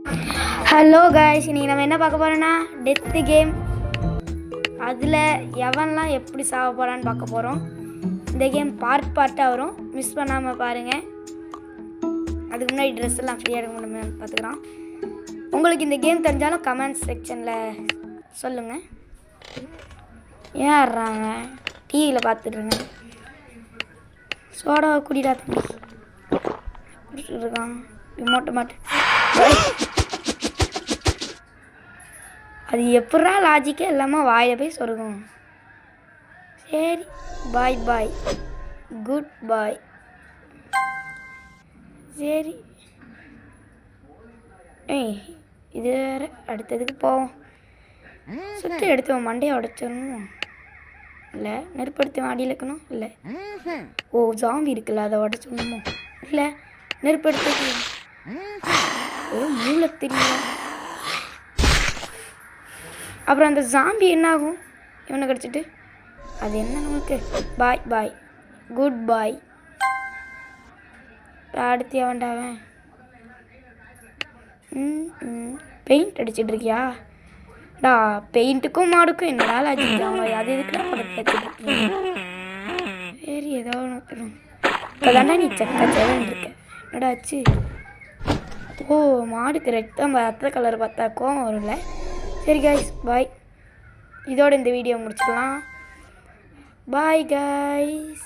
Hello guys, இன்றைக்கி நம்ம என்ன பார்க்க போகிறோன்னா டெத்து கேம். அதில் எவன்லாம் எப்படி சாக போகிறான்னு பார்க்க போகிறோம். இந்த கேம் பார்ட்டாக வரும், மிஸ் பண்ணாமல் பாருங்கள். அதுக்கு முன்னாடி ட்ரெஸ் எல்லாம் ஃப்ரீயாக எடுக்க முடியுமே பார்த்துக்கலாம். உங்களுக்கு இந்த கேம் தெரிஞ்சாலும் கமெண்ட்ஸ் செக்ஷனில் சொல்லுங்கள். ஏன் ஆடுறாங்க? டிவியில் பார்த்துட்ருங்க. சோடாவை குடிடா தம்பி இருக்கான் ரிமோட்டை மாட்டு. அது எப்படா லாஜிக்கே இல்லாமல் வாயில் போய் சொருகும். சரி, பாய் பாய், குட் பாய். சரி, இது வேறு அடுத்ததுக்கு போவோம். சுற்றி எடுத்து மண்டையை உடைச்சிடணும். இல்லை நெருப்படுத்தி அடியில் இருக்கணும். இல்லை ஜாம்பி இருக்குல்ல, அதை உடைச்சிடணுமோ? இல்லை நெருப்படுத்தி மூளை தெரியும். அப்புறம் அந்த ஜாம்பி என்ன ஆகும்? இவனை கிடச்சிட்டு அது என்ன நமக்கு? பாய் பாய், குட் பாய். அடுத்து அவன்டாவன் பெயிண்ட் அடிச்சிட்டு இருக்கியா? டா, பெயிண்ட்டுக்கும் மாடுக்கும் என்னடா லாஜிக்? அது எதுக்குடா படத்தை வச்சுட்டு? சரி, ஏதோ ஒன்று இப்போதாண்டா நீ சேவன் இருக்க. என்னடா ஆச்சு? மாடுக்கு ரத்த கலர் பார்த்தா கோவம் வரும்ல. சரி காய்ஸ், பாய். இதோட இந்த வீடியோ முடிச்சுக்கலாம். Bye guys.